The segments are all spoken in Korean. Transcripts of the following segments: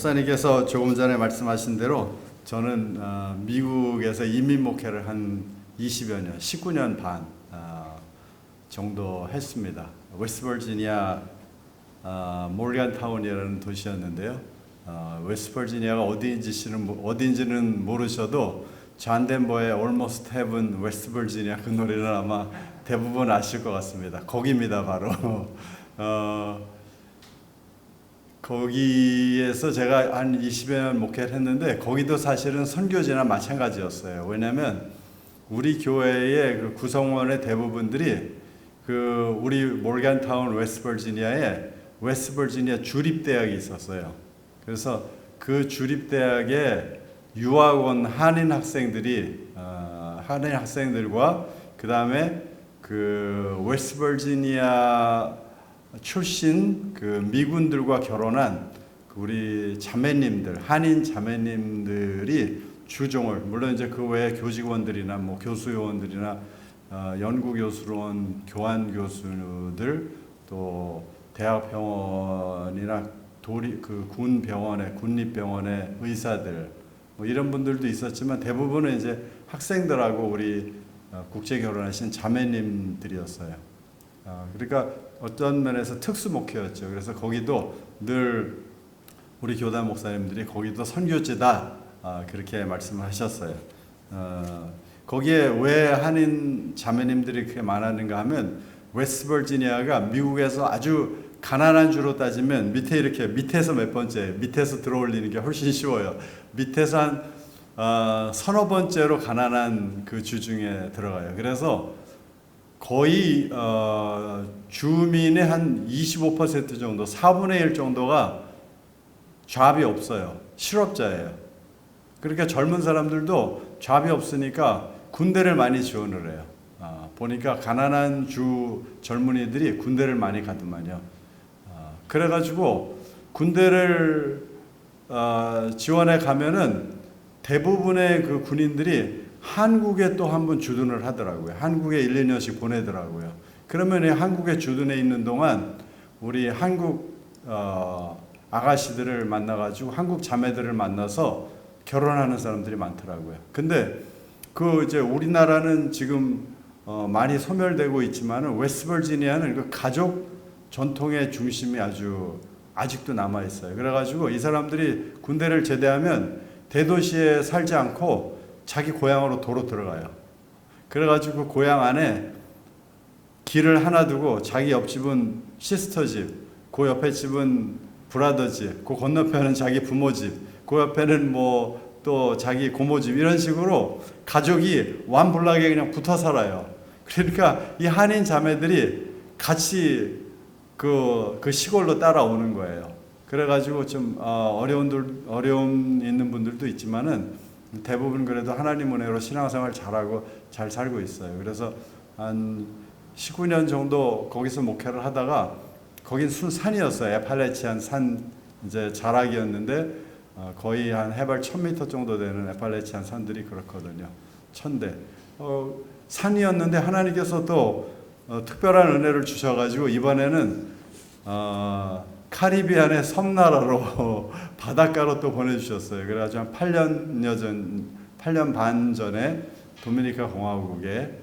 목사님께서 조금 전에 말씀하신 대로 저는 미국에서 이민 목회를 한 20여 년, 19년 반 정도 했습니다. 웨스트버지니아 몰간타운이라는 도시였는데요. 웨스트버지니아가 어디인지는 모르셔도 존 덴버의 Almost Heaven, West Virginia 그 노래는 아마 대부분 아실 것 같습니다. 거기입니다, 바로. 거기에서 제가 한 20여 년 목회를 했는데 거기도 사실은 선교지나 마찬가지였어요. 왜냐하면 우리 교회의 그 구성원의 대부분들이 우리 몰간타운 웨스트버지니아에 웨스트버지니아 주립대학이 있었어요. 그래서 그 주립대학에 유학 온 한인 학생들과 그 다음에 그 웨스트버지니아 출신 그 미군들과 결혼한 우리 자매님들, 한인 자매님들이 주종을, 물론 이제 그 외에 교직원들이나 뭐 교수요원들이나 연구 교수로 온 교환 교수들, 또 대학병원이나 군 병원의 군립병원의 의사들, 뭐 이런 분들도 있었지만 대부분은 이제 학생들하고 우리 국제 결혼하신 자매님들이었어요. 그러니까 어떤 면에서 특수 목회였죠. 그래서 거기도 늘 우리 교단 목사님들이 거기도 선교지다 그렇게 말씀을 하셨어요. 거기에 왜 한인 자매님들이 그렇게 많았는가 하면 웨스트버지니아가 미국에서 아주 가난한 주로 따지면 밑에서 몇 번째, 밑에서 들어올리는 게 훨씬 쉬워요. 밑에서 한 서너 번째로 가난한 그 주 중에 들어가요. 그래서 거의 주민의 한 25% 정도, 4분의 1 정도가 잡이 없어요. 실업자예요. 그러니까 젊은 사람들도 잡이 없으니까 군대를 많이 지원을 해요. 보니까 가난한 주 젊은이들이 군대를 많이 가더만요. 그래가지고 군대를 지원해 가면은 대부분의 그 군인들이 한국에 또 한 번 주둔을 하더라고요. 한국에 1, 2년씩 보내더라고요. 그러면 한국에 주둔해 있는 동안 우리 한국 아가씨들을 만나가지고 한국 자매들을 만나서 결혼하는 사람들이 많더라고요. 근데 이제 우리나라는 지금 많이 소멸되고 있지만은 웨스트버지니아는 그 가족 전통의 중심이 아직도 남아 있어요. 그래가지고 이 사람들이 군대를 제대하면 대도시에 살지 않고 자기 고향으로 도로 들어가요. 그래가지고 고향 안에 길을 하나 두고 자기 옆집은 시스터 집, 그 옆에 집은 브라더 집, 그 건너편은 자기 부모 집, 그 옆에는 뭐 또 자기 고모 집, 이런 식으로 가족이 완불나게 그냥 붙어 살아요. 그러니까 이 한인 자매들이 같이 그 시골로 따라오는 거예요. 그래가지고 좀 어려움 있는 분들도 있지만은 대부분 그래도 하나님 은혜로 신앙생활 잘하고 잘 살고 있어요. 그래서 한 19년 정도 거기서 목회를 하다가 거긴 순산이었어요. 에팔레치안 산 이제 자락이었는데 거의 한 해발 1000m 정도 되는 에팔레치안 산들이 그렇거든요. 1000대. 산이었는데 하나님께서 또 특별한 은혜를 주셔가지고 이번에는 카리비안의 섬나라로 바닷가로 또 보내주셨어요. 그래가지고 한 8년 반 전에 도미니카 공화국에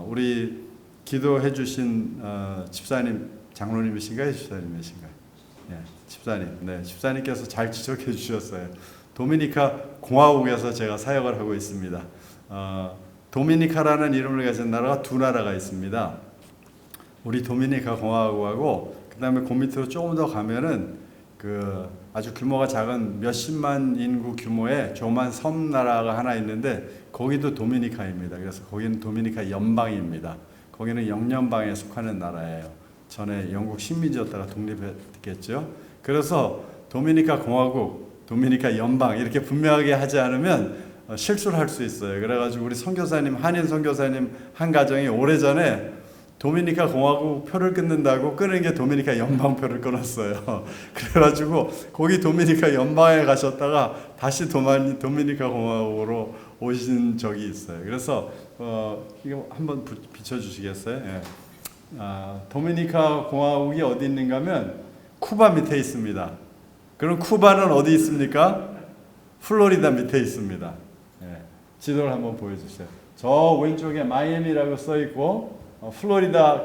우리 기도해 주신 집사님, 장로님이신가요? 집사님이신가요? 네, 집사님. 네, 집사님께서 잘 지적해 주셨어요. 도미니카 공화국에서 제가 사역을 하고 있습니다. 도미니카라는 이름을 가진 나라가 두 나라가 있습니다. 우리 도미니카 공화국하고 그 다음에 그 밑으로 조금 더 가면은 아주 규모가 작은 몇십만 인구 규모의 조그만 섬나라가 하나 있는데 거기도 도미니카입니다. 그래서 거기는 도미니카 연방입니다. 거기는 영연방에 속하는 나라예요. 전에 영국 식민지였다가 독립했겠죠. 그래서 도미니카 공화국, 도미니카 연방 이렇게 분명하게 하지 않으면 실수를 할 수 있어요. 그래가지고 우리 선교사님, 한인 선교사님 한 가정이 오래전에 도미니카 공화국 표를 끊는다고 끊은 게 도미니카 연방 표를 끊었어요. 그래가지고 거기 도미니카 연방에 가셨다가 다시 도미니카 공화국으로 오신 적이 있어요. 그래서 이거 한번 비춰주시겠어요? 예. 도미니카 공화국이 어디 있는가 하면 쿠바 밑에 있습니다. 그럼 쿠바는 어디 있습니까? 플로리다 밑에 있습니다. 예, 지도를 한번 보여주세요. 저 왼쪽에 마이애미라고 써 있고 플로리다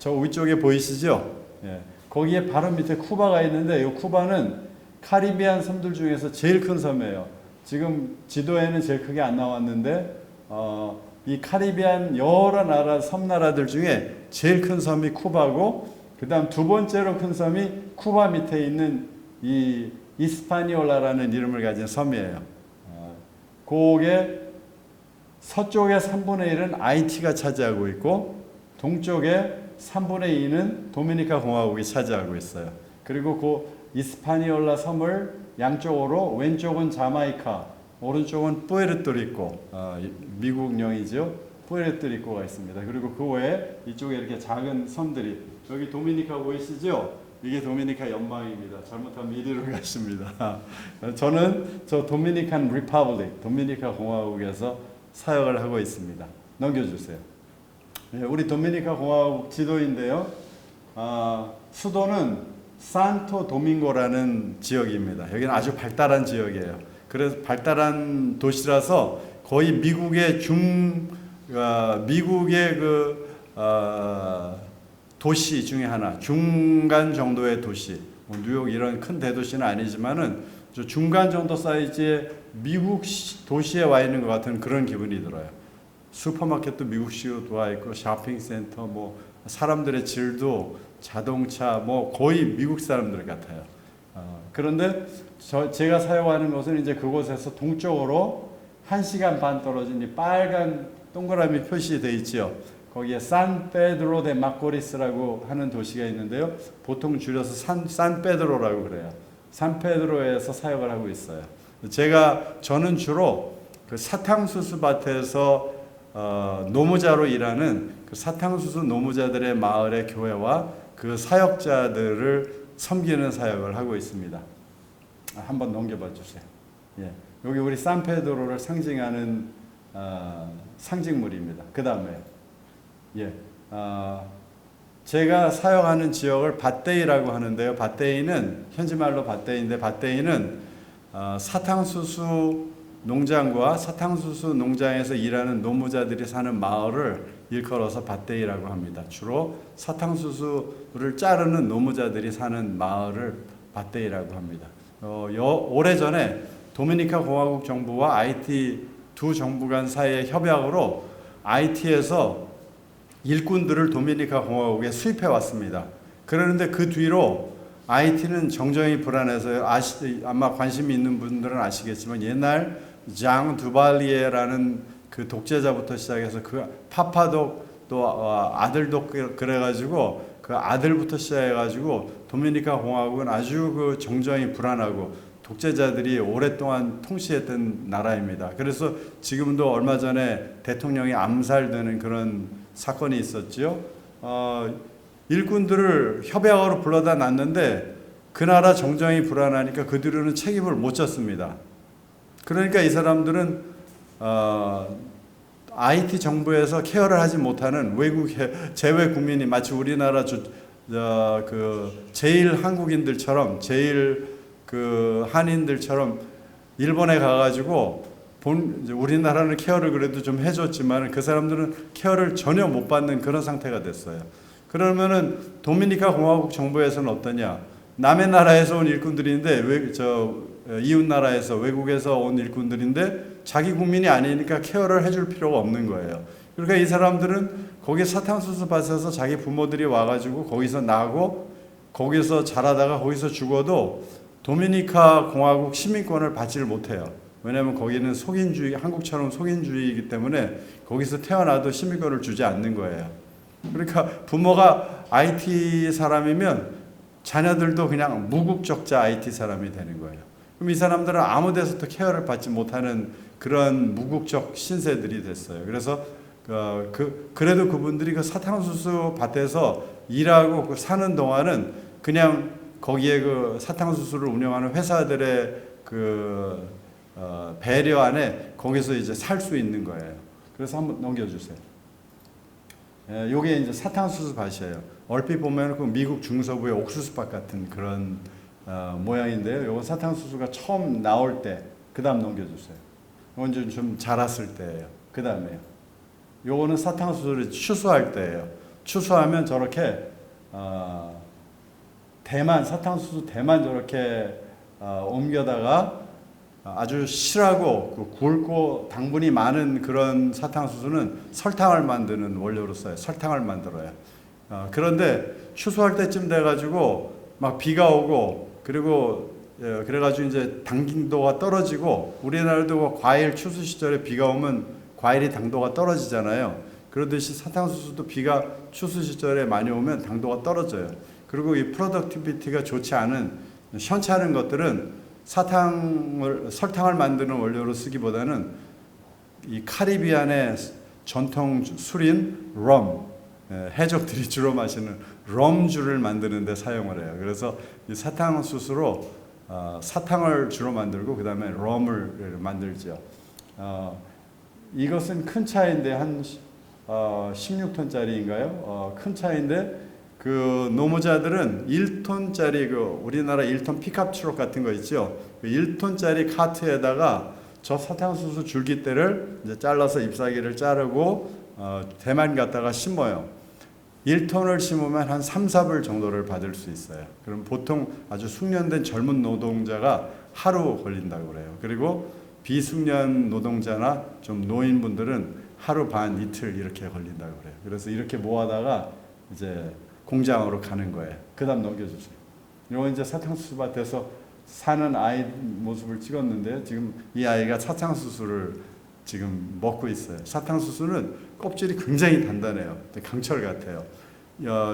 저 위쪽에 보이시죠? 예, 거기에 바로 밑에 쿠바가 있는데 이 쿠바는 카리비안 섬들 중에서 제일 큰 섬이에요. 지금 지도에는 제일 크게 안 나왔는데 이 카리비안 여러 나라 섬나라들 중에 제일 큰 섬이 쿠바고 그 다음 두 번째로 큰 섬이 쿠바 밑에 있는 이 이스파니올라라는 이름을 가진 섬이에요. 그게 서쪽의 3분의 1은 아이티가 차지하고 있고 동쪽의 3분의 2는 도미니카 공화국이 차지하고 있어요. 그리고 그 이스파니올라 섬을 양쪽으로 왼쪽은 자마이카, 오른쪽은 푸에르토리코, 미국령이죠. 푸에르토리코가 있습니다. 그리고 그 외에 이쪽에 이렇게 작은 섬들이 여기 도미니카 보이시죠? 이게 도미니카 연방입니다. 잘못하면 이리로 가십니다. 저는 저 도미니칸 리퍼블릭, 도미니카 공화국에서 사역을 하고 있습니다. 넘겨주세요. 우리 도미니카 공화국 지도인데요. 수도는 산토 도밍고라는 지역입니다. 여기는 아주 발달한 지역이에요. 그래서 발달한 도시라서 거의 미국의 도시 중에 하나, 중간 정도의 도시, 뉴욕 이런 큰 대도시는 아니지만은 중간 정도 사이즈의 미국 도시에 와 있는 것 같은 그런 기분이 들어요. 슈퍼마켓도 미국식으로 되어 있고 쇼핑센터, 뭐 사람들의 질도 자동차, 뭐 거의 미국 사람들 같아요. 그런데 제가 사용하는 곳은 이제 그곳에서 동쪽으로 1시간 반 떨어진 이 빨간 동그라미 표시되어 있죠. 거기에 산페드로 데 마코리스라고 하는 도시가 있는데요. 보통 줄여서 산페드로라고 그래요. 산페드로에서 사역을 하고 있어요. 저는 주로 그 사탕수수 밭에서 노무자로 일하는 그 사탕수수 노무자들의 마을의 교회와 그 사역자들을 섬기는 사역을 하고 있습니다. 한번 넘겨봐 주세요. 예, 여기 우리 산페드로를 상징하는 상징물입니다. 그 다음에 제가 사역하는 지역을 밭데이라고 하는데요. 밭데이는 현지말로 밭데이인데 밭데이는 사탕수수 농장과 사탕수수 농장에서 일하는 노무자들이 사는 마을을 일컬어서 밭데이라고 합니다. 주로 사탕수수를 자르는 노무자들이 사는 마을을 밭데이라고 합니다. 오래전에 도미니카 공화국 정부와 IT 두 정부 간 사이의 협약으로 IT에서 일꾼들을 도미니카 공화국에 수입해 왔습니다. 그러는데 그 뒤로 IT는 정정이 불안해서 아마 관심이 있는 분들은 아시겠지만 옛날 장 두발리에라는 그 독재자부터 시작해서 그 파파도 또 아들도 그래가지고 그 아들부터 시작해가지고 도미니카 공화국은 아주 그 정정이 불안하고 독재자들이 오랫동안 통치했던 나라입니다. 그래서 지금도 얼마 전에 대통령이 암살되는 그런 사건이 있었죠. 일꾼들을 협약으로 불러다 놨는데 그 나라 정정이 불안하니까 그 뒤로는 책임을 못 졌습니다. 그러니까 이 사람들은 IT 정부에서 케어를 하지 못하는 외국의 재외 국민이 마치 우리나라 그 제일 한국인들처럼 제일 그 한인들처럼 일본에 가가지고 우리나라는 케어를 그래도 좀 해줬지만 그 사람들은 케어를 전혀 못 받는 그런 상태가 됐어요. 그러면은 도미니카 공화국 정부에서는 어떠냐? 남의 나라에서 온 일꾼들인데 이웃 나라에서 외국에서 온 일꾼들인데 자기 국민이 아니니까 케어를 해줄 필요가 없는 거예요. 그러니까 이 사람들은 거기 사탕수수 밭에서 자기 부모들이 와가지고 거기서 나고 거기서 자라다가 거기서 죽어도 도미니카 공화국 시민권을 받지를 못해요. 왜냐하면 거기는 속인주의, 한국처럼 속인주의이기 때문에 거기서 태어나도 시민권을 주지 않는 거예요. 그러니까 부모가 IT 사람이면 자녀들도 그냥 무국적자 IT 사람이 되는 거예요. 그럼 이 사람들은 아무 데서도 케어를 받지 못하는 그런 무국적 신세들이 됐어요. 그래서 그래도 그분들이 그 사탕수수 밭에서 일하고 사는 동안은 그냥 거기에 그 사탕수수를 운영하는 회사들의 배려 안에 거기서 이제 살 수 있는 거예요. 그래서 한번 넘겨주세요. 요게 이제 사탕수수 밭이에요. 얼핏 보면 그 미국 중서부의 옥수수밭 같은 그런 모양인데요. 이건 사탕수수가 처음 나올 때, 그 다음 넘겨주세요. 이건 좀 자랐을 때예요. 그 다음에요. 요거는 사탕수수를 추수할 때예요. 추수하면 저렇게 대만, 사탕수수 대만 저렇게 옮겨다가 아주 실하고 굵고 당분이 많은 그런 사탕수수는 설탕을 만드는 원료로 써요. 설탕을 만들어요. 그런데 추수할 때쯤 돼가지고 막 비가 오고 그리고 그래가지고 이제 당도가 떨어지고, 우리나라도 과일 추수 시절에 비가 오면 과일이 당도가 떨어지잖아요. 그러듯이 사탕수수도 비가 추수 시절에 많이 오면 당도가 떨어져요. 그리고 이 프로덕티비티가 좋지 않은 시원찮은 것들은 설탕을 만드는 원료로 쓰기보다는 이 카리비안의 전통 술인 럼, 해적들이 주로 마시는 럼주를 만드는 데 사용을 해요. 그래서 이 사탕수수로 사탕을 주로 만들고 그 다음에 럼을 만들죠. 이것은 큰 차인데 한 16톤짜리인가요? 큰 차인데 그 노무자들은 1톤짜리 우리나라 1톤 픽업 트럭 같은 거 있죠. 그 1톤짜리 카트에다가 저 사탕수수 줄기대를 이제 잘라서 잎사귀를 자르고 대만 갔다가 심어요. 1톤을 심으면 한 3, 4불 정도를 받을 수 있어요. 그럼 보통 아주 숙련된 젊은 노동자가 하루 걸린다고 그래요. 그리고 비숙련 노동자나 좀 노인분들은 하루 반, 이틀 이렇게 걸린다고 그래요. 그래서 이렇게 모아다가 이제 공장으로 가는 거예요. 그 다음 넘겨주세요. 이건 이제 사탕수수 밭에서 사는 아이 모습을 찍었는데, 지금 이 아이가 사탕수수를 지금 먹고 있어요. 사탕수수는 껍질이 굉장히 단단해요. 강철 같아요.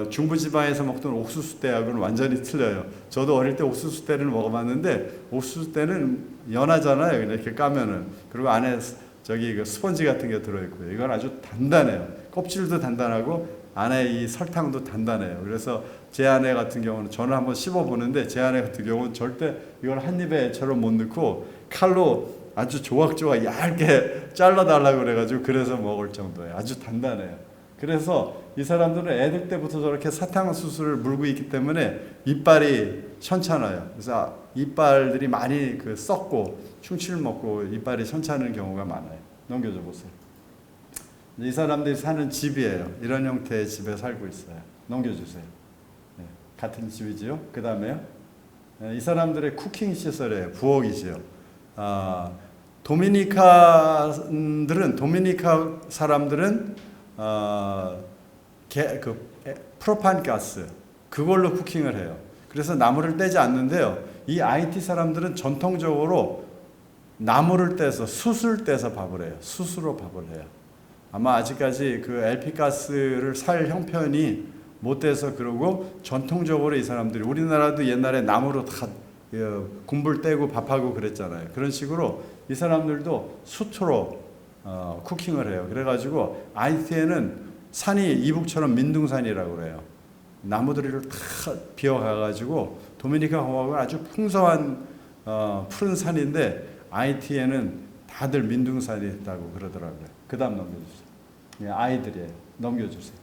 중부지방에서 먹던 옥수수대하고는 완전히 틀려요. 저도 어릴 때 옥수수대를 먹어봤는데, 옥수수대는 연하잖아요. 이렇게 까면은. 그리고 안에 그 스펀지 같은 게 들어있고요. 이건 아주 단단해요. 껍질도 단단하고 안에 이 설탕도 단단해요. 그래서 제 아내 같은 경우는, 저는 한번 씹어보는데 제 아내 같은 경우는 절대 이걸 한 입에처럼 못 넣고 칼로 아주 조각조각 얇게 잘라달라고 그래가지고 그래서 먹을 정도예요. 아주 단단해요. 그래서 이 사람들은 애들 때부터 저렇게 사탕수수를 물고 있기 때문에 이빨이 현찮아요. 그래서 이빨들이 많이 썩고 충치를 먹고 이빨이 현찮은 경우가 많아요. 넘겨줘 보세요. 이 사람들이 사는 집이에요. 이런 형태의 집에 살고 있어요. 넘겨주세요. 네, 같은 집이지요. 그 다음에요. 이 사람들의 쿠킹 시설이에요. 부엌이지요. 도미니카 사람들은 프로판 가스 그걸로 쿠킹을 해요. 그래서 나무를 떼지 않는데요. 이 IT 사람들은 전통적으로 나무를 떼서 숯을 떼서 밥을 해요. 숯으로 밥을 해요. 아마 아직까지 그 LP 가스를 살 형편이 못 돼서 그러고, 전통적으로 이 사람들이, 우리나라도 옛날에 나무로 다 군불 떼고 밥하고 그랬잖아요. 그런 식으로 이 사람들도 숯으로 쿠킹을 해요. 그래가지고 IT에는 산이 이북처럼 민둥산이라고 그래요. 나무들을 다 비어가가지고 도미니카 공화국은 아주 풍성한 푸른 산인데 IT에는 다들 민둥산이 있다고 그러더라고요. 그 다음 넘겨주세요. 예, 아이들이에요. 넘겨주세요.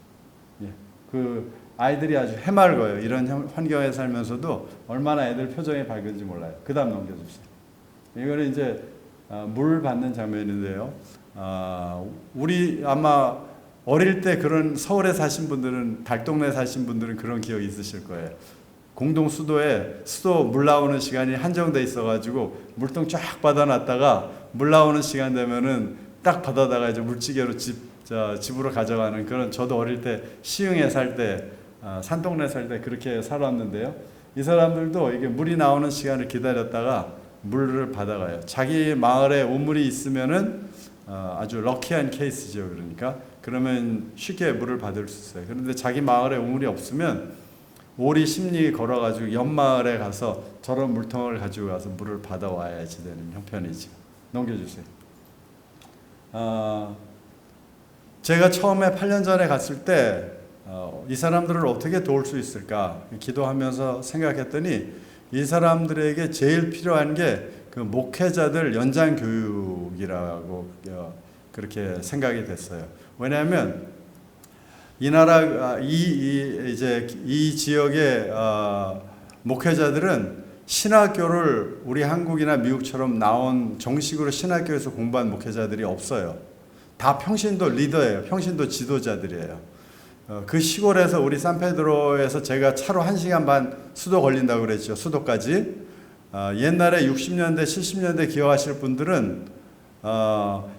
예, 그 아이들이 아주 해맑어요. 이런 환경에 살면서도 얼마나 애들 표정이 밝은지 몰라요. 그 다음 넘겨주세요. 이거는 이제 물 받는 장면인데요. 우리 아마 어릴 때 그런 서울에 사신 분들은, 달동네 사신 분들은 그런 기억이 있으실 거예요. 공동 수도에 수도 물 나오는 시간이 한정돼 있어가지고 물통 쫙 받아놨다가 물 나오는 시간 되면은 딱 받아다가 이제 물찌개로 집으로 가져가는 그런, 저도 어릴 때 시흥에 살 때, 산동네 살 때 그렇게 살았는데요. 이 사람들도 이게 물이 나오는 시간을 기다렸다가 물을 받아가요. 자기 마을에 우물이 있으면은 아주 럭키한 케이스죠. 그러면 쉽게 물을 받을 수 있어요. 그런데 자기 마을에 우물이 없으면 오리 심리 걸어가지고 옆 마을에 가서 저런 물통을 가지고 가서 물을 받아와야지 되는 형편이죠. 넘겨주세요. 제가 처음에 8년 전에 갔을 때 이 사람들을 어떻게 도울 수 있을까 기도하면서 생각했더니, 이 사람들에게 제일 필요한 게 그 목회자들 연장 교육이라고 그렇게 생각이 됐어요. 왜냐하면 이 나라 이 지역의 목회자들은 신학교를 우리 한국이나 미국처럼 나온 정식으로 신학교에서 공부한 목회자들이 없어요. 다 평신도 리더예요. 평신도 지도자들이에요. 그 시골에서 우리 산페드로에서 제가 차로 1시간 반 수도 걸린다고 그랬죠. 수도까지. 옛날에 60년대, 70년대 기억하실 분들은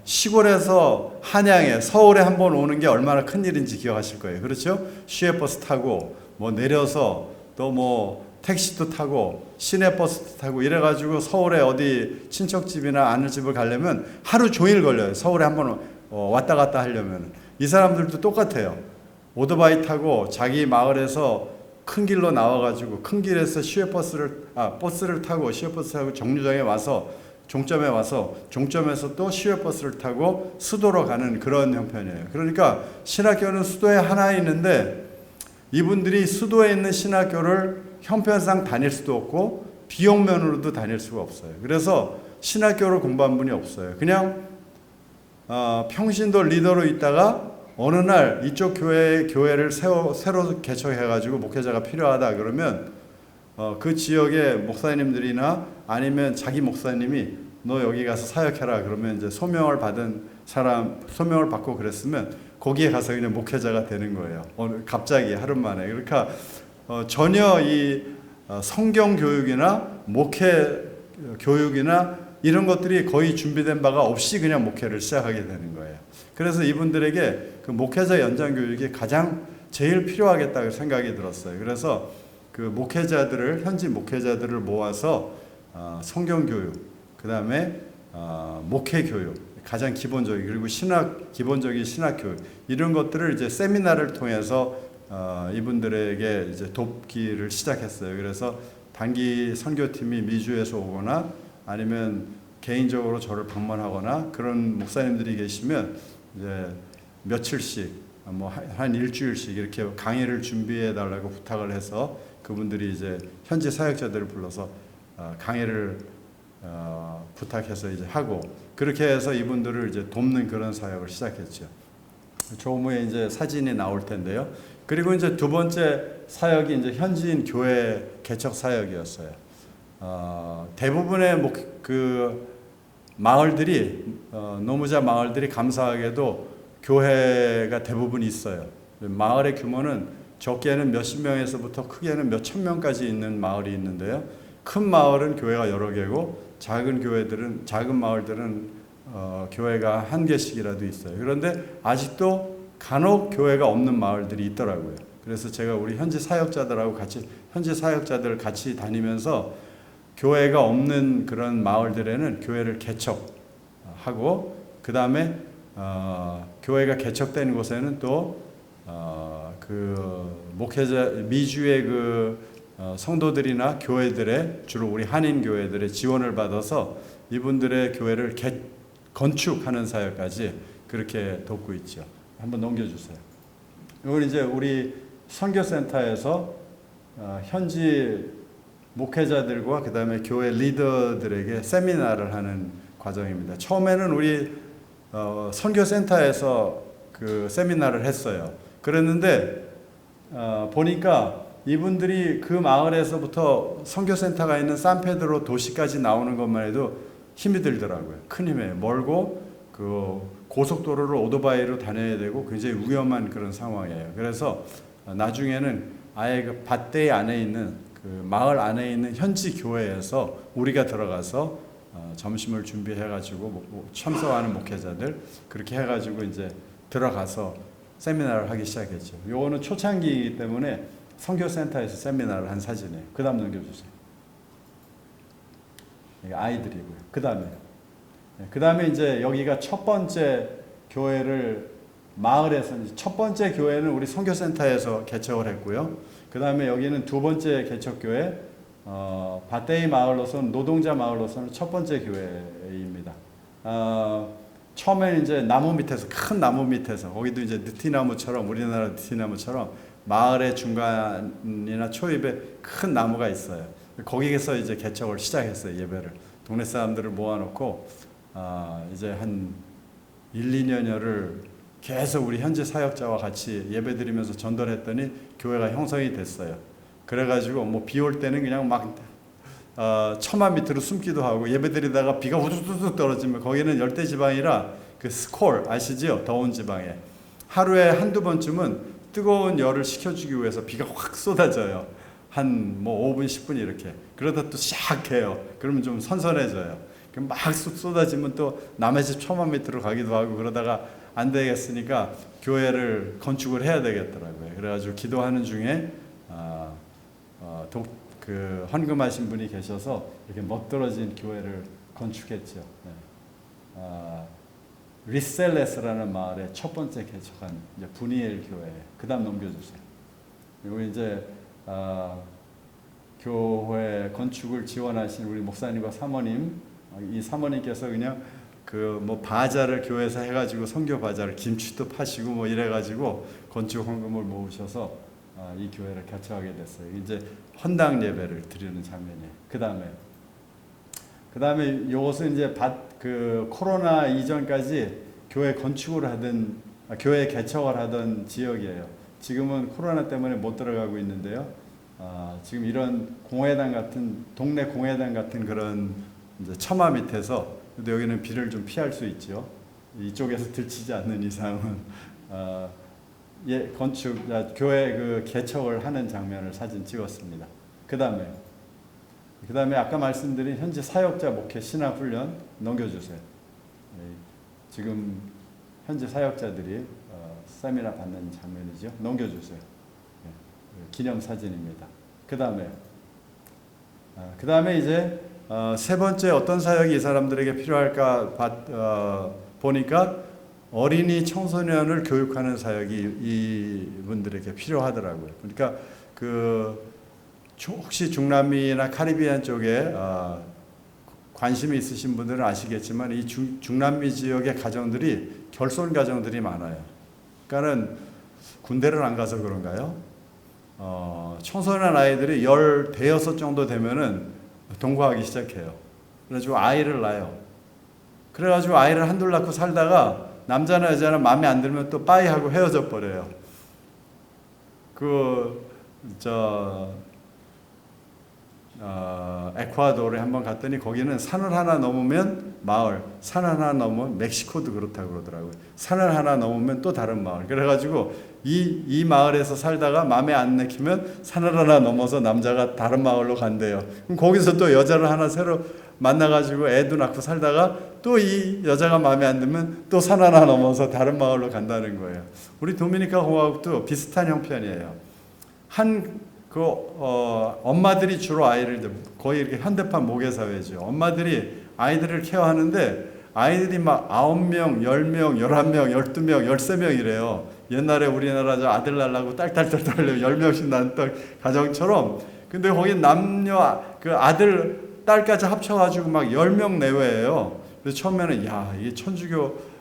시골에서 한양에, 서울에 한번 오는 게 얼마나 큰 일인지 기억하실 거예요. 그렇죠? 시외버스 타고 뭐 내려서 또 뭐 택시도 타고 시내버스도 타고 이래가지고 서울에 어디 친척집이나 아는 집을 가려면 하루 종일 걸려요. 서울에 한번 왔다 갔다 하려면. 이 사람들도 똑같아요. 오토바이 타고 자기 마을에서 큰 길로 나와가지고 큰 길에서 버스를 타고 시외버스 타고 정류장에 와서 종점에 와서 종점에서 또 시외버스를 타고 수도로 가는 그런 형편이에요. 그러니까 신학교는 수도에 하나 있는데 이분들이 수도에 있는 신학교를 형편상 다닐 수도 없고 비용면으로도 다닐 수가 없어요. 그래서 신학교를 공부한 분이 없어요. 그냥 평신도 리더로 있다가 어느 날 이쪽 교회를 새로 개척해가지고 목회자가 필요하다 그러면 그 지역의 목사님들이나 아니면 자기 목사님이 너 여기 가서 사역해라 그러면 이제 소명을 받고 그랬으면 거기에 가서 그냥 목회자가 되는 거예요. 갑자기 하루 만에. 그러니까 전혀 이 성경 교육이나 목회 교육이나 이런 것들이 거의 준비된 바가 없이 그냥 목회를 시작하게 되는 거예요. 그래서 이분들에게 그 목회자 연장 교육이 가장 제일 필요하겠다고 생각이 들었어요. 그래서 그 목회자들을, 현지 목회자들을 모아서 성경 교육, 그 다음에 목회 교육, 가장 기본적인, 그리고 기본적인 신학 교육, 이런 것들을 이제 세미나를 통해서 이분들에게 이제 돕기를 시작했어요. 그래서 단기 선교팀이 미주에서 오거나 아니면 개인적으로 저를 방문하거나 그런 목사님들이 계시면 이제 며칠씩 한 일주일씩 이렇게 강의를 준비해 달라고 부탁을 해서 그분들이 이제 현지 사역자들을 불러서 강의를 부탁해서 이제 하고 그렇게 해서 이분들을 이제 돕는 그런 사역을 시작했죠. 조무에 이제 사진이 나올 텐데요. 그리고 이제 두 번째 사역이 이제 현지인 교회 개척 사역이었어요. 대부분의 그 마을들이 노무자 마을들이 감사하게도 교회가 대부분 있어요. 마을의 규모는 적게는 몇십 명에서부터 크게는 몇천 명까지 있는 마을이 있는데요. 큰 마을은 교회가 여러 개고 작은 마을들은 교회가 한 개씩이라도 있어요. 그런데 아직도 간혹 교회가 없는 마을들이 있더라고요. 그래서 제가 우리 현지 사역자들 같이 다니면서 교회가 없는 그런 마을들에는 교회를 개척하고 그 다음에 교회가 개척된 곳에는 또 그 목회자 미주의 그 성도들이나 교회들의 주로 우리 한인 교회들의 지원을 받아서 이분들의 교회를 건축하는 사역까지 그렇게 돕고 있죠. 한번 넘겨주세요. 이건 이제 우리 선교센터에서 현지 목회자들과 그 다음에 교회 리더들에게 세미나를 하는 과정입니다. 처음에는 우리 선교센터에서 그 세미나를 했어요. 그랬는데 보니까 이분들이 그 마을에서부터 선교센터가 있는 산페드로 도시까지 나오는 것만 해도 힘이 들더라고요. 큰 힘이에요. 멀고 그 고속도로를 오토바이로 다녀야 되고 굉장히 위험한 그런 상황이에요. 그래서 나중에는 아예 그 밭대 안에 있는 그 마을 안에 있는 현지 교회에서 우리가 들어가서 점심을 준비해가지고 참석하는 목회자들 그렇게 해가지고 이제 들어가서 세미나를 하기 시작했죠. 요거는 초창기이기 때문에 선교센터에서 세미나를 한 사진이에요. 그 다음 넘겨주세요. 아이들이고요. 그 다음에 이제 여기가 첫 번째 교회를 마을에서 첫 번째 교회는 우리 선교센터에서 개척을 했고요. 그 다음에 여기는 두 번째 개척교회 바테이 마을로서는 노동자 마을로서는 첫 번째 교회입니다. 처음에 이제 나무 밑에서 큰 나무 밑에서 거기도 이제 느티나무처럼 우리나라 느티나무처럼 마을의 중간이나 초입에 큰 나무가 있어요. 거기에서 이제 개척을 시작했어요. 예배를 동네 사람들을 모아놓고 이제 한 1, 2년여를 계속 우리 현지 사역자와 같이 예배드리면서 전도했더니 교회가 형성이 됐어요. 그래가지고 뭐 비 올 때는 그냥 막 처마 밑으로 숨기도 하고 예배드리다가 비가 우두두둑 떨어지면 거기는 열대지방이라 그 스콜 아시죠? 더운 지방에 하루에 한두 번쯤은 뜨거운 열을 식혀주기 위해서 비가 확 쏟아져요. 한 뭐 5분 10분 이렇게. 그러다 또 샥 해요. 그러면 좀 선선해져요. 그럼 막 쏟아지면 또 남의 집 처마 밑으로 가기도 하고 그러다가 안 되겠으니까 교회를 건축을 해야 되겠더라고요. 그래가지고 기도하는 중에 그 헌금하신 분이 계셔서 이렇게 멋들어진 교회를 건축했죠. 네. 리셀레스라는 마을의 첫 번째 개척한 이제 분이엘 교회. 그다음 넘겨주세요. 그리고 이제 교회 건축을 지원하신 우리 목사님과 사모님, 이 사모님께서 그냥 그 뭐 바자를 교회에서 해가지고 선교 바자를 김치도 파시고 뭐 이래가지고 건축 헌금을 모으셔서 이 교회를 개척하게 됐어요. 이제 헌당 예배를 드리는 장면이에요. 그 다음에 이것은 이제 그 코로나 이전까지 교회 건축을 하던 교회 개척을 하던 지역이에요. 지금은 코로나 때문에 못 들어가고 있는데요. 지금 이런 공회당 같은 동네 공회당 같은 그런 이제 처마 밑에서 근데 여기는 비를 좀 피할 수 있죠. 이쪽에서 들치지 않는 이상은 교회 그 개척을 하는 장면을 사진 찍었습니다. 그 다음에 아까 말씀드린 현지 사역자 목회 신학 훈련 넘겨주세요. 지금 현지 사역자들이 세미나 받는 장면이죠. 넘겨주세요. 기념 사진입니다. 그 다음에 이제 세 번째 어떤 사역이 이 사람들에게 필요할까 보니까 어린이 청소년을 교육하는 사역이 이분들에게 필요하더라고요. 그러니까 혹시 중남미나 카리비안 쪽에 관심이 있으신 분들은 아시겠지만 이 중남미 지역의 가정들이 결손 가정들이 많아요. 그러니까는 군대를 안 가서 그런가요? 청소년 아이들이 15 정도 되면은 동거하기 시작해요. 그래가지고 아이를 낳아요. 그래가지고 아이를 한둘 낳고 살다가 남자나 여자나 마음에 안 들면 또 빠이하고 헤어져 버려요. 에콰도르에 한번 갔더니 거기는 산을 하나 넘으면 마을, 산을 하나 넘으면 멕시코도 그렇다고 그러더라고요. 산을 하나 넘으면 또 다른 마을. 그래가지고 이 마을에서 살다가 마음에 안 내키면 산을 하나 넘어서 남자가 다른 마을로 간대요. 그럼 거기서 또 여자를 하나 새로 만나가지고 애도 낳고 살다가 또 이 여자가 마음에 안 들면 또 산 하나 넘어서 다른 마을로 간다는 거예요. 우리 도미니카 공화국도 비슷한 형편이에요. 엄마들이 주로 아이를 거의 이렇게 현대판 모계 사회죠. 엄마들이 아이들을 케어하는데 아이들이 막 9명, 10명, 11명, 12명, 13명이래요. 옛날에 우리나라 저 아들 낳으려고 딸딸딸딸 10명씩 낳았던 가정처럼. 근데 거기 남녀 그 아들 딸까지 합쳐가지고 막 10명 내외예요. 그래서 처음에는 이게 천주교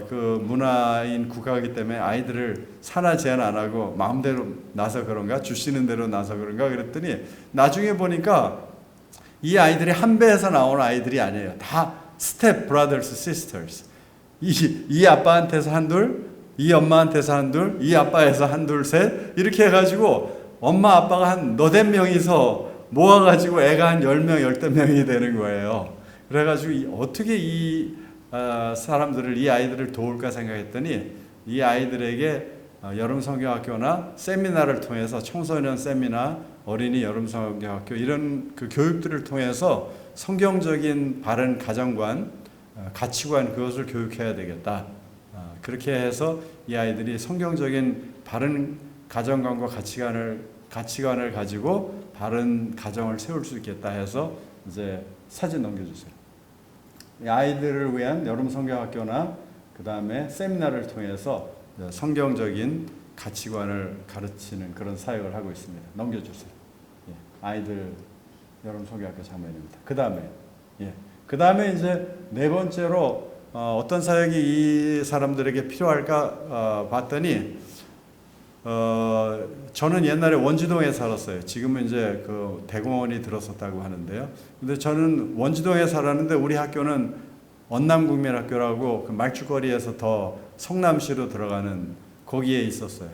그 문화인 국가이기 때문에 아이들을 산하 제한 안 하고 마음대로 나서 그런가 주시는 대로 나서 그런가 그랬더니 나중에 보니까 이 아이들이 한 배에서 나오는 아이들이 아니에요. 다 스텝 브라더스 시스터스. 이 아빠한테서 한둘, 이 엄마한테서 한둘, 이 아빠에서 한둘 셋 이렇게 해가지고 엄마 아빠가 한 너댓 명이서 모아가지고 애가 한 10명 12명이 되는 거예요. 그래가지고 어떻게 이 사람들을 이 아이들을 도울까 생각했더니 이 아이들에게 여름 성경학교나 세미나를 통해서 청소년 세미나, 어린이 여름 성경학교 이런 그 교육들을 통해서 성경적인 바른 가정관, 가치관 그것을 교육해야 되겠다. 그렇게 해서 이 아이들이 성경적인 바른 가정관과 가치관을 가지고 바른 가정을 세울 수 있겠다 해서 이제 사진 넘겨주세요. 아이들을 위한 여름 성경학교나 그 다음에 세미나를 통해서 성경적인 가치관을 가르치는 그런 사역을 하고 있습니다. 넘겨주세요. 아이들 여름 성경학교 장면입니다. 그 다음에 이제 네 번째로 어떤 사역이 이 사람들에게 필요할까 봤더니 저는 옛날에 원주동에 살았어요. 지금은 이제 그 대공원이 들어섰다고 하는데요. 근데 저는 원주동에 살았는데 우리 학교는 언남국민학교라고 그 말죽거리에서 더 성남시로 들어가는 거기에 있었어요.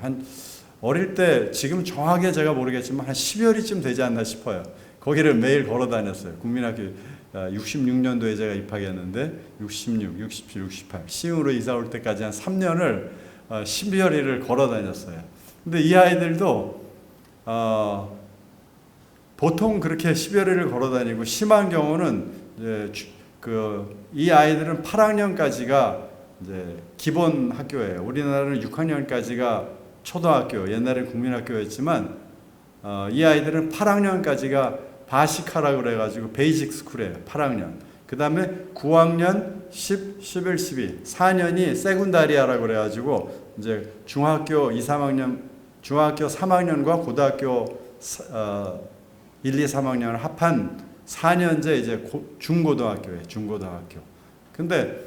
어릴 때 지금 정확하게 제가 모르겠지만 한 10여리쯤 되지 않나 싶어요. 거기를 매일 걸어 다녔어요. 국민학교 66년도에 제가 입학했는데 66, 67, 68 시흥으로 이사 올 때까지 한 3년을 12월일을 걸어 다녔어요. 근데 이 아이들도 보통 그렇게 12월일을 걸어 다니고 심한 경우는 이 아이들은 8학년까지가 이제 기본 학교예요. 우리나라는 6학년까지가 초등학교, 옛날엔 국민학교였지만 이 아이들은 8학년까지가 바시카라고 그래가지고 베이직 스쿨이에요. 8학년. 그 다음에 9학년, 10, 11, 12, 4년이 세군다리아라고 그래가지고 이제 중학교 2, 3학년, 중학교 3학년과 고등학교 1, 2, 3학년을 합한 4년제 이제 중고등학교예요. 중고등학교. 근데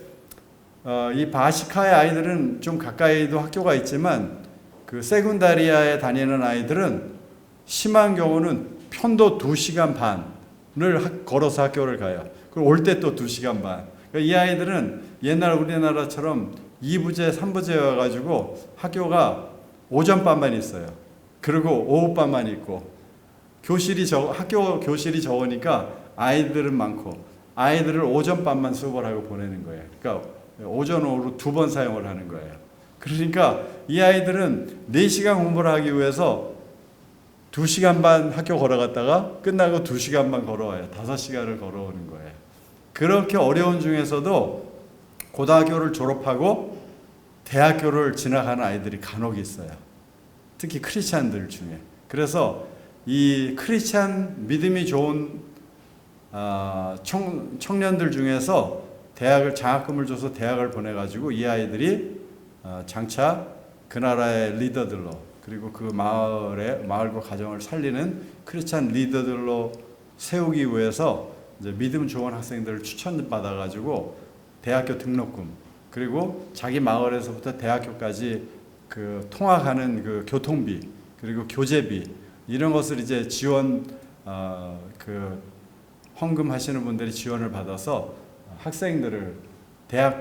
이 바시카의 아이들은 좀 가까이도 학교가 있지만 그 세군다리아에 다니는 아이들은 심한 경우는 편도 2시간 반을 걸어서 학교를 가요. 그리고 올 때 또 2시간 반. 그러니까 이 아이들은 옛날 우리나라처럼 2부제, 3부제여가지고 학교가 오전반만 있어요. 그리고 오후반만 있고 학교 교실이 적으니까 아이들은 많고 아이들을 오전반만 수업을 하고 보내는 거예요. 그러니까 오전, 오후 2번 사용을 하는 거예요. 그러니까 이 아이들은 4시간 공부를 하기 위해서 2시간 반 학교 걸어갔다가 끝나고 2시간 반 걸어와요. 5시간을 걸어오는 거예요. 그렇게 어려운 중에서도 고등학교를 졸업하고 대학교를 진학하는 아이들이 간혹 있어요. 특히 크리스찬들 중에. 그래서 이 크리스찬 믿음이 좋은 청년들 중에서 장학금을 줘서 대학을 보내가지고 이 아이들이 장차 그 나라의 리더들로 그리고 그 마을과 가정을 살리는 크리스찬 리더들로 세우기 위해서 이제 믿음 좋은 학생들을 추천받아가지고 대학교 등록금 그리고 자기 마을에서부터 대학교까지 그 통학하는 그 교통비 그리고 교재비 이런 것을 이제 지원 그 헌금하시는 분들이 지원을 받아서 학생들을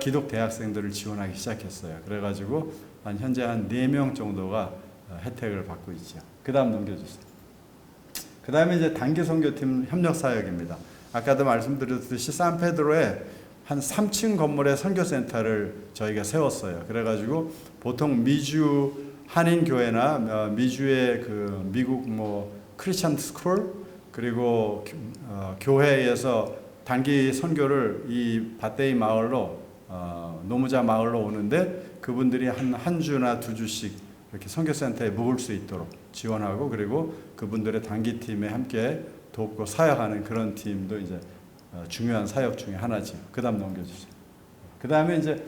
기독 대학생들을 지원하기 시작했어요. 그래가지고 현재 한 4명 정도가 혜택을 받고 있죠. 그 다음 넘겨주세요. 그 다음에 이제 단기 선교팀 협력 사역입니다. 아까도 말씀드렸듯이 산페드로에 한 3층 건물에 선교센터를 저희가 세웠어요. 그래가지고 보통 미주 한인교회나 미주의 그 미국 크리스천 스쿨 그리고 교회에서 단기 선교를 이 밧데이 마을로 노무자 마을로 오는데 그분들이 한 주나 2주씩 이렇게 선교센터에 묵을 수 있도록 지원하고 그리고 그분들의 단기팀에 함께 돕고 사역하는 그런 팀도 이제 중요한 사역 중에 하나죠. 그 다음 넘겨주세요. 그 다음에 이제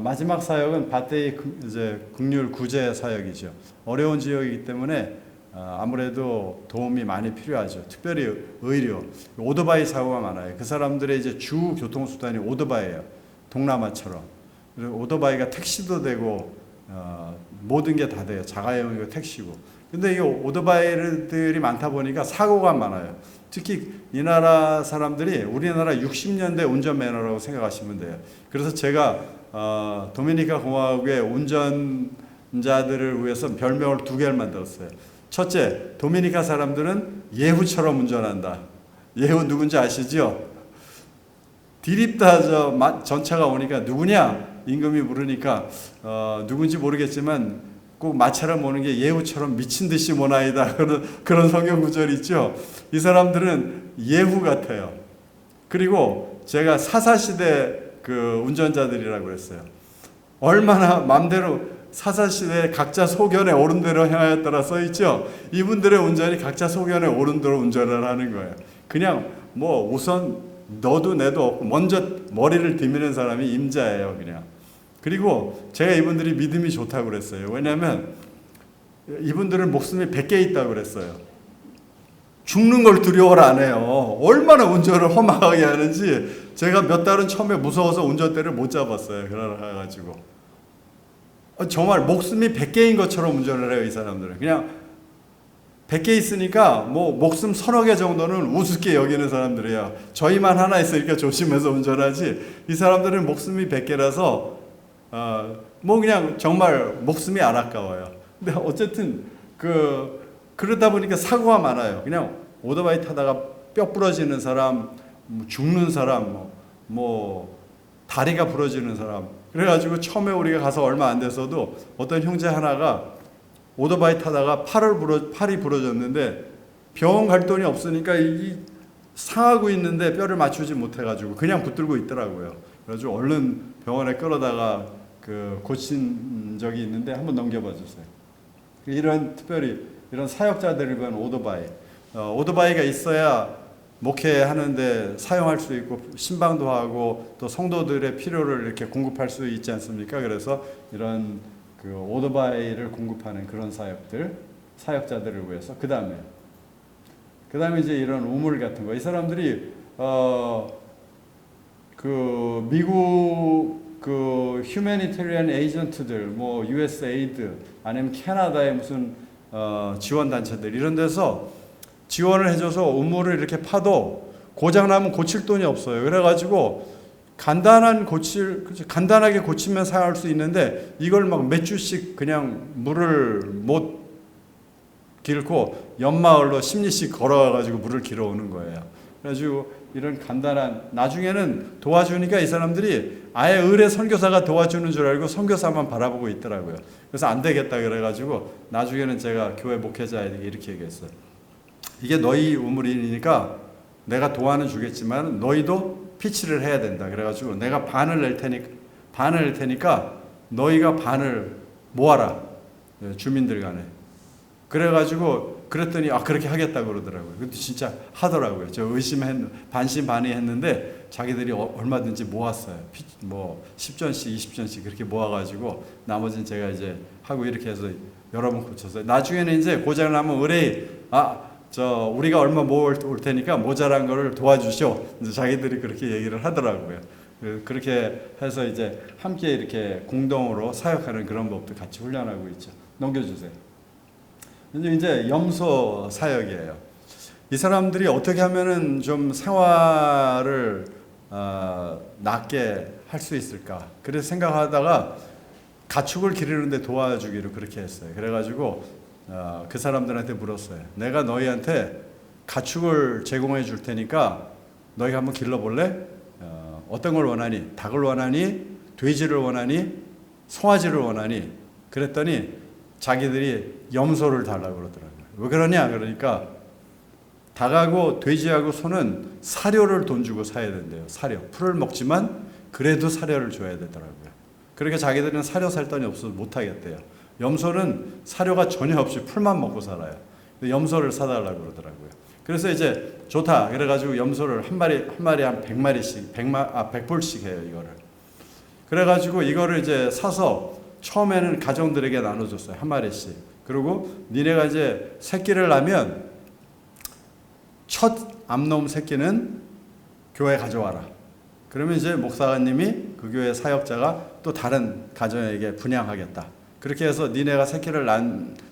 마지막 사역은 밧데이 이제 국률 구제 사역이죠. 어려운 지역이기 때문에 아무래도 도움이 많이 필요하죠. 특별히 의료, 오토바이 사고가 많아요. 그 사람들의 이제 주 교통수단이 오토바이예요. 동남아처럼. 그리고 오토바이가 택시도 되고 모든 게 다 돼요. 자가용이고 택시고. 근데 이 오토바이들이 많다 보니까 사고가 많아요. 특히 이 나라 사람들이 우리나라 60년대 운전 매너라고 생각하시면 돼요. 그래서 제가 도미니카 공화국의 운전자들을 위해서 별명을 2개를 만들었어요. 첫째, 도미니카 사람들은 예후처럼 운전한다. 예후 누군지 아시죠? 디립다 전차가 오니까 누구냐? 임금이 물으니까 누군지 모르겠지만 꼭 마차를 모는 게 예후처럼 미친 듯이 모나이다. 그런 성경 구절이 있죠. 이 사람들은 예후 같아요. 그리고 제가 사사시대 그 운전자들이라고 그랬어요. 얼마나 맘대로 사사시대 각자 소견에 옳은 대로 행하였더라 써있죠. 이분들의 운전이 각자 소견에 옳은 대로 운전을 하는 거예요. 그냥 우선 너도 내도 없고 먼저 머리를 들이미는 사람이 임자예요. 그냥. 그리고 제가 이분들이 믿음이 좋다고 그랬어요. 왜냐하면 이분들은 목숨이 100개 있다고 그랬어요. 죽는 걸 두려워를 안 해요. 얼마나 운전을 험하게 하는지 제가 몇 달은 처음에 무서워서 운전대를 못 잡았어요. 그래가지고 정말 목숨이 100개인 것처럼 운전을 해요. 이 사람들은 그냥 100개 있으니까 목숨 서너 개 정도는 우습게 여기는 사람들이에요. 저희만 하나 있으니까 조심해서 운전하지 이 사람들은 목숨이 100개라서 그냥 정말 목숨이 안 아까워요. 근데 어쨌든 그러다 보니까 사고가 많아요. 그냥 오토바이 타다가 뼈 부러지는 사람, 죽는 사람, 다리가 부러지는 사람. 그래가지고 처음에 우리가 가서 얼마 안 돼서도 어떤 형제 하나가 오토바이 타다가 팔이 부러졌는데 병원 갈 돈이 없으니까 이 상하고 있는데 뼈를 맞추지 못해가지고 그냥 붙들고 있더라고요. 그래가지고 얼른 병원에 끌어다가 고친 적이 있는데 한번 넘겨봐 주세요. 특별히 이런 사역자들을 위한 오토바이가 있어야 목회하는데 사용할 수 있고 신방도 하고 또 성도들의 필요를 이렇게 공급할 수 있지 않습니까? 그래서 이런 오토바이를 공급하는 그런 사역자들을 위해서 그 다음에 이제 이런 우물 같은 거. 이 사람들이 미국 휴머니테리안 에이전트들, USAID 아니면 캐나다의 무슨 지원 단체들 이런 데서 지원을 해줘서 우물을 이렇게 파도 고장나면 고칠 돈이 없어요. 그래가지고 간단하게 고치면 사용할 수 있는데 이걸 막 몇 주씩 그냥 물을 못 길고 연마을로 10리씩 걸어가지고 물을 길어오는 거예요. 그래가지고 이런 나중에는 도와주니까 이 사람들이 아예 의뢰 선교사가 도와주는 줄 알고 선교사만 바라보고 있더라고요. 그래서 안 되겠다 그래가지고 나중에는 제가 교회 목회자에게 이렇게 얘기했어요. 이게 너희 우물이니까 내가 도와는 주겠지만 너희도 피치를 해야 된다. 그래가지고 내가 반을 낼 테니까 너희가 반을 모아라. 주민들 간에. 그랬더니 그렇게 하겠다고 그러더라고요. 근데 진짜 하더라고요. 저 반신반의했는데 자기들이 얼마든지 모았어요. 10전씩 20전씩 그렇게 모아가지고 나머지는 제가 이제 하고 이렇게 해서 여러 번 고쳤어요. 나중에는 이제 고장나면 의뢰인 우리가 얼마 모을 테니까 모자란 거를 도와주시오. 이제 자기들이 그렇게 얘기를 하더라고요. 그렇게 해서 이제 함께 이렇게 공동으로 사역하는 그런 법도 같이 훈련하고 있죠. 넘겨주세요. 이제 염소 사역이에요. 이 사람들이 어떻게 하면은 좀 생활을 낫게 할 수 있을까? 그래서 생각하다가 가축을 기르는데 도와주기로 그렇게 했어요. 그래가지고 그 사람들한테 물었어요. 내가 너희한테 가축을 제공해 줄 테니까 너희가 한번 길러볼래? 어떤 걸 원하니? 닭을 원하니? 돼지를 원하니? 송아지를 원하니? 그랬더니 자기들이 염소를 달라고 그러더라고요. 왜 그러냐? 그러니까 닭하고 돼지하고 소는 사료를 돈 주고 사야 된대요. 사료. 풀을 먹지만 그래도 사료를 줘야 되더라고요. 그러니까 자기들은 사료 살 돈이 없어서 못 하겠대요. 염소는 사료가 전혀 없이 풀만 먹고 살아요. 염소를 사달라고 그러더라고요. 그래서 이제 좋다. 그래가지고 염소를 한 마리 한 100마리씩, 100불씩 해요, 이거를. 그래가지고 이거를 이제 사서 처음에는 가정들에게 나눠줬어요. 한 마리씩. 그리고 니네가 이제 새끼를 낳으면 첫 암놈 새끼는 교회에 가져와라. 그러면 이제 목사님이 그 교회 사역자가 또 다른 가정에게 분양하겠다. 그렇게 해서 니네가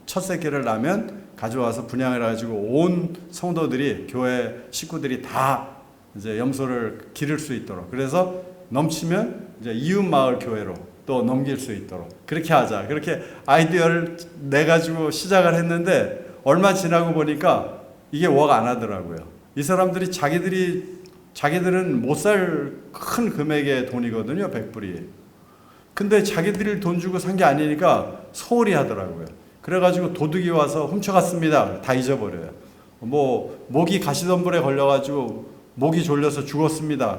첫 새끼를 낳으면 가져와서 분양을 해가지고 온 성도들이 교회 식구들이 다 이제 염소를 기를 수 있도록. 그래서 넘치면 이제 이웃 마을 교회로 또 넘길 수 있도록 그렇게 하자. 그렇게 아이디어를 내가지고 시작을 했는데 얼마 지나고 보니까 이게 웍 안 하더라고요. 이 사람들이 자기들은 못 살 큰 금액의 돈이거든요. 100불이. 근데 자기들이 돈 주고 산 게 아니니까 소홀히 하더라고요. 그래가지고 도둑이 와서 훔쳐갔습니다. 다 잊어버려요. 모기 가시덤불에 걸려가지고 목이 졸려서 죽었습니다.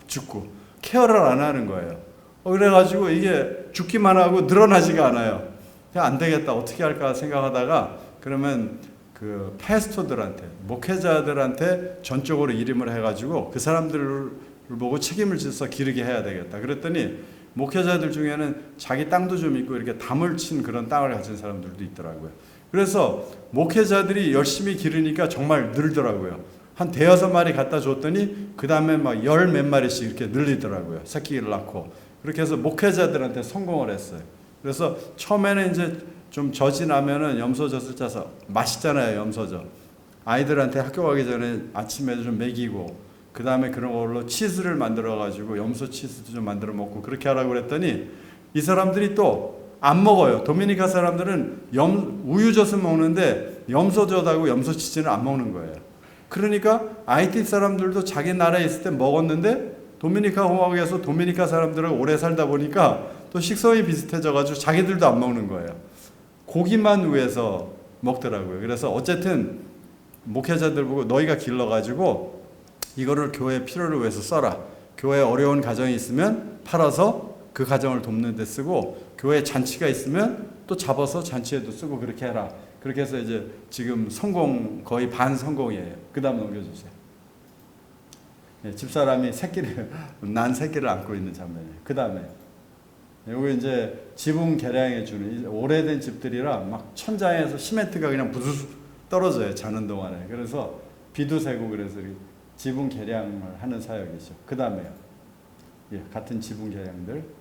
죽고 케어를 안 하는 거예요. 그래가지고 이게 죽기만 하고 늘어나지가 않아요. 그냥 안 되겠다. 어떻게 할까 생각하다가 그러면 그 패스토들한테, 목회자들한테 전적으로 이름을 해가지고 그 사람들을 보고 책임을 져서 기르게 해야 되겠다. 그랬더니 목회자들 중에는 자기 땅도 좀 있고 이렇게 담을 친 그런 땅을 가진 사람들도 있더라고요. 그래서 목회자들이 열심히 기르니까 정말 늘더라고요. 한 대여섯 마리 갖다 줬더니 그 다음에 막 열 몇 마리씩 이렇게 늘리더라고요. 새끼를 낳고. 그렇게 해서 목회자들한테 성공을 했어요. 그래서 처음에는 이제 좀 젖이 나면은 염소젖을 짜서 맛있잖아요, 염소젖. 아이들한테 학교 가기 전에 아침에 좀 먹이고, 그 다음에 그런 걸로 치즈를 만들어가지고 염소 치즈도 좀 만들어 먹고 그렇게 하라고 그랬더니 이 사람들이 또 안 먹어요. 도미니카 사람들은 우유젖은 먹는데 염소젖하고 염소 치즈는 안 먹는 거예요. 그러니까 IT 사람들도 자기 나라에 있을 때 먹었는데 도미니카 공화국에서 도미니카 사람들하고 오래 살다 보니까 또 식성이 비슷해져가지고 자기들도 안 먹는 거예요. 고기만 위해서 먹더라고요. 그래서 어쨌든 목회자들 보고 너희가 길러가지고 이거를 교회 필요를 위해서 써라. 교회에 어려운 가정이 있으면 팔아서 그 가정을 돕는 데 쓰고, 교회 잔치가 있으면 또 잡아서 잔치에도 쓰고, 그렇게 해라. 그렇게 해서 이제 지금 성공, 거의 반 성공이에요. 그 다음 넘겨주세요. 예, 집사람이 난 새끼를 안고 있는 장면이에요. 그 다음에 여기 이제 지붕 개량해 주는, 오래된 집들이라 막 천장에서 시멘트가 그냥 부스스 떨어져요, 자는 동안에. 그래서 비도 새고, 그래서 지붕 개량을 하는 사역이죠. 그 다음에요. 예, 같은 지붕 개량들.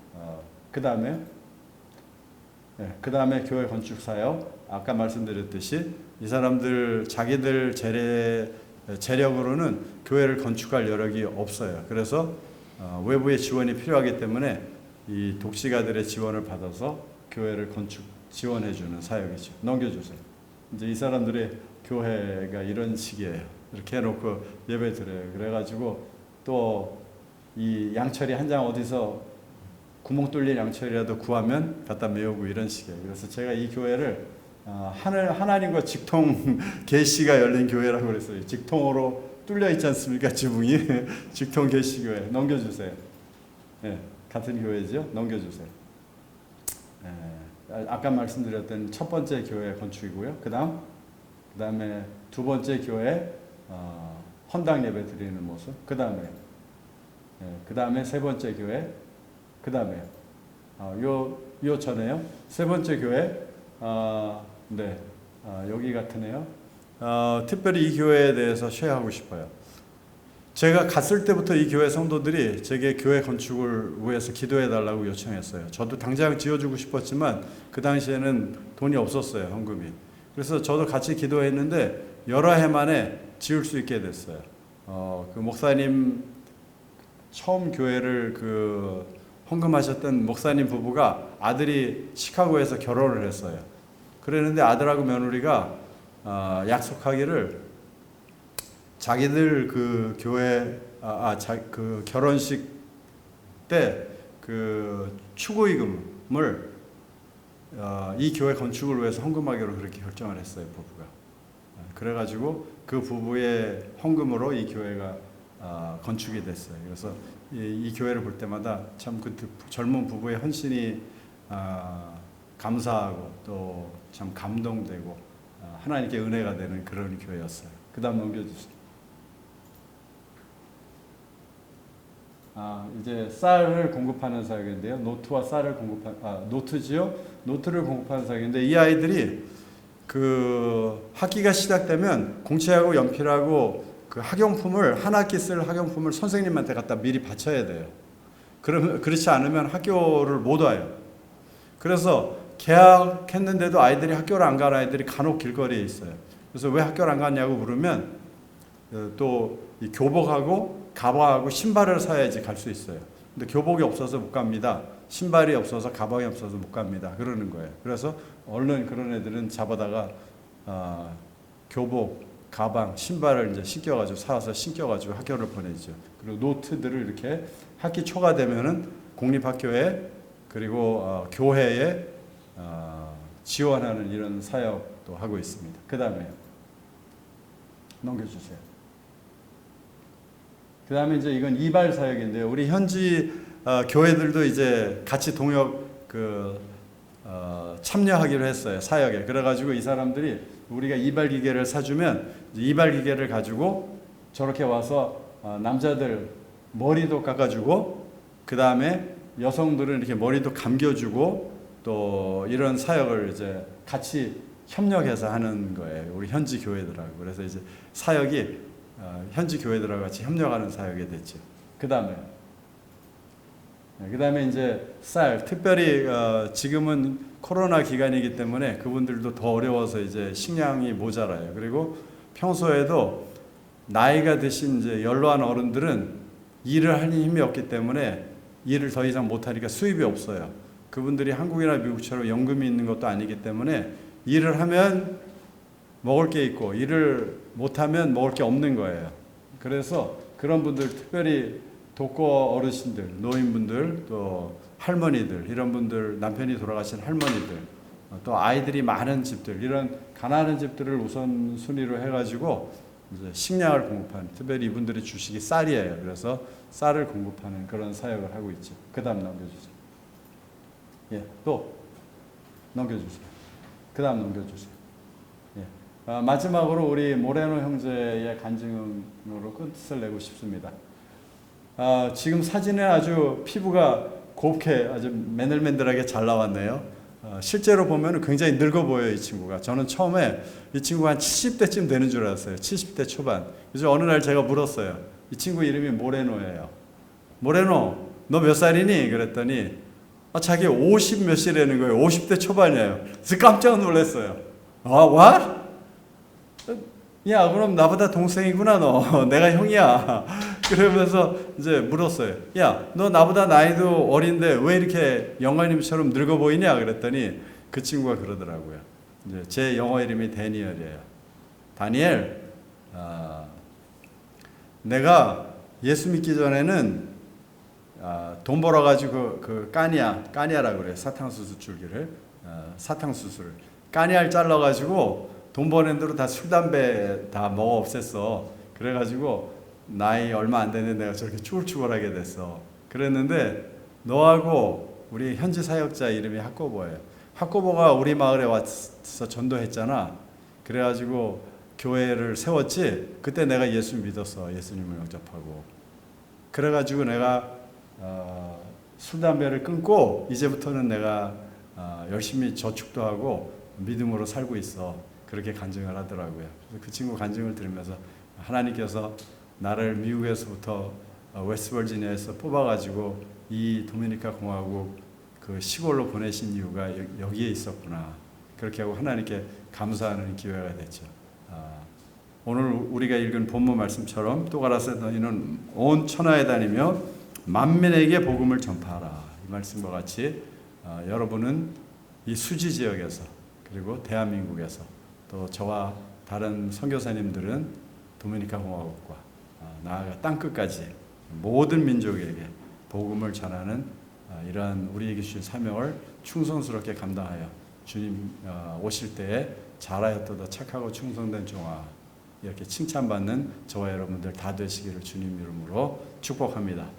그 다음에 그 다음에 교회 건축 사역. 아까 말씀드렸듯이 이 사람들 자기들 재력으로는 교회를 건축할 여력이 없어요. 그래서 외부의 지원이 필요하기 때문에 이 독시가들의 지원을 받아서 교회를 건축 지원해주는 사역이죠. 넘겨주세요. 이제 이 사람들의 교회가 이런 식이에요. 이렇게 해놓고 예배 드려요. 그래가지고 또 이 양철이 한 장 어디서 구멍 뚫린 양철이라도 구하면 갖다 메우고 이런 식이에요. 그래서 제가 이 교회를 하나님과 직통 계시가 열린 교회라고 그랬어요. 직통으로 뚫려 있지 않습니까? 지붕이. 직통 계시 교회. 넘겨주세요. 네, 같은 교회죠. 넘겨주세요. 아까 말씀드렸던 첫 번째 교회 건축이고요. 그 다음에 두 번째 교회 헌당 예배 드리는 모습. 그 다음에 세 번째 교회. 그 다음에 요 전에요. 세 번째 교회. 여기 같으네요. 특별히 이 교회에 대해서 쉐어하고 싶어요. 제가 갔을 때부터 이 교회 성도들이 제게 교회 건축을 위해서 기도해 달라고 요청했어요. 저도 당장 지어주고 싶었지만 그 당시에는 돈이 없었어요, 헌금이. 그래서 저도 같이 기도했는데 여러 해 만에 지을 수 있게 됐어요. 그 목사님 처음 교회를 헌금하셨던 목사님 부부가 아들이 시카고에서 결혼을 했어요. 그랬는데 아들하고 며느리가 약속하기를 자기들 그 교회 그 결혼식 때 그 추구이금을 이 교회 건축을 위해서 헌금하기로 그렇게 결정을 했어요, 부부가. 그래가지고 그 부부의 헌금으로 이 교회가 건축이 됐어요. 그래서 이 교회를 볼 때마다 참 그 젊은 부부의 헌신이 감사하고 또 참 감동되고 하나님께 은혜가 되는 그런 교회였어요. 그 다음 넘겨주세요. 이제 쌀을 공급하는 사역인데요. 노트와 쌀을 노트지요? 노트를 공급하는 사역인데, 이 아이들이 그 학기가 시작되면 공책하고 연필하고 그 학용품을, 한 학기 쓸 학용품을 선생님한테 갖다 미리 바쳐야 돼요. 그렇지 않으면 학교를 못 와요. 그래서 개학했는데도 아이들이 학교를 안 가는 아이들이 간혹 길거리에 있어요. 그래서 왜 학교를 안 갔냐고 물으면 또 이 교복하고 가방하고 신발을 사야지 갈 수 있어요. 근데 교복이 없어서 못 갑니다. 신발이 없어서 가방이 없어서 못 갑니다. 그러는 거예요. 그래서 얼른 그런 애들은 잡아다가 교복, 가방, 신발을 이제 사서 신겨가지고 학교를 보내죠. 그리고 노트들을 이렇게 학기 초가 되면은 공립학교에 그리고 교회에 지원하는 이런 사역도 하고 있습니다. 그 다음에 넘겨주세요. 그 다음에 이제 이건 이발 사역인데요. 우리 현지 교회들도 이제 같이 참여하기로 했어요, 사역에. 그래가지고 이 사람들이 우리가 이발 기계를 사주면 이발 기계를 가지고 저렇게 와서 남자들 머리도 깎아주고, 그 다음에 여성들은 이렇게 머리도 감겨주고, 또 이런 사역을 이제 같이 협력해서 하는 거예요, 우리 현지 교회들하고. 그래서 이제 사역이 현지 교회들하고 같이 협력하는 사역이 됐죠. 그 다음에 이제 쌀, 특별히 지금은 코로나 기간이기 때문에 그분들도 더 어려워서 이제 식량이 모자라요. 그리고 평소에도 나이가 드신 이제 연로한 어른들은 일을 할 힘이 없기 때문에 일을 더 이상 못하니까 수입이 없어요. 그분들이 한국이나 미국처럼 연금이 있는 것도 아니기 때문에 일을 하면 먹을 게 있고 일을 못하면 먹을 게 없는 거예요. 그래서 그런 분들, 특별히 독거 어르신들, 노인분들, 또 할머니들, 이런 분들, 남편이 돌아가신 할머니들, 또 아이들이 많은 집들, 이런 가난한 집들을 우선순위로 해가지고 이제 식량을 공급하는, 특별히 이분들의 주식이 쌀이에요. 그래서 쌀을 공급하는 그런 사역을 하고 있죠. 그 다음 넘겨주세요. 예, 또 넘겨주세요. 그 다음 넘겨주세요. 예. 마지막으로 우리 모레노 형제의 간증으로 끝을 내고 싶습니다. 지금 사진에 아주 피부가 곱게 아주 맨들맨들하게 잘 나왔네요. 실제로 보면 굉장히 늙어 보여요, 이 친구가. 저는 처음에 이 친구가 한 70대쯤 되는 줄 알았어요. 70대 초반. 그래서 어느 날 제가 물었어요. 이 친구 이름이 모레노예요. 모레노, 너 몇 살이니? 그랬더니 자기 50 몇이라는 거예요. 50대 초반이에요. 그래서 깜짝 놀랐어요. what? 야, 그럼 나보다 동생이구나, 너. 내가 형이야. 그러면서 이제 물었어요. 야, 너 나보다 나이도 어린데 왜 이렇게 영화님처럼 늙어 보이냐? 그랬더니 그 친구가 그러더라고요. 이제 제 영어 이름이 다니엘이에요. 다니엘, 내가 예수 믿기 전에는 돈 벌어가지고 그 까니아라고 그래요. 사탕수수 줄기를, 사탕수수를. 까니아를 잘라가지고 돈 버는 대로 다 술, 담배 다 먹어 없앴어. 그래가지고 나이 얼마 안 됐는데 내가 저렇게 추글추글하게 됐어. 그랬는데 너하고 우리 현지 사역자 이름이 학고보예요. 학고보가 우리 마을에 와서 전도했잖아. 그래가지고 교회를 세웠지. 그때 내가 예수 믿었어. 예수님을 영접하고. 그래가지고 내가 술, 담배를 끊고 이제부터는 내가 열심히 저축도 하고 믿음으로 살고 있어. 그렇게 간증을 하더라고요. 그래서 그 친구 간증을 들으면서 하나님께서 나를 미국에서부터 웨스트버지니아에서 뽑아가지고 이 도미니카 공화국 그 시골로 보내신 이유가 여기에 있었구나. 그렇게 하고 하나님께 감사하는 기회가 됐죠. 오늘 우리가 읽은 본문 말씀처럼 또 가라사 너희는 온 천하에 다니며 만민에게 복음을 전파하라. 이 말씀과 같이 여러분은 이 수지 지역에서 그리고 대한민국에서 또 저와 다른 선교사님들은 도미니카 공화국과 나아가 땅끝까지 모든 민족에게 복음을 전하는 이러한 우리에게 주신 사명을 충성스럽게 감당하여 주님 오실 때에 잘하였도다 착하고 충성된 종아 이렇게 칭찬받는 저와 여러분들 다 되시기를 주님 이름으로 축복합니다.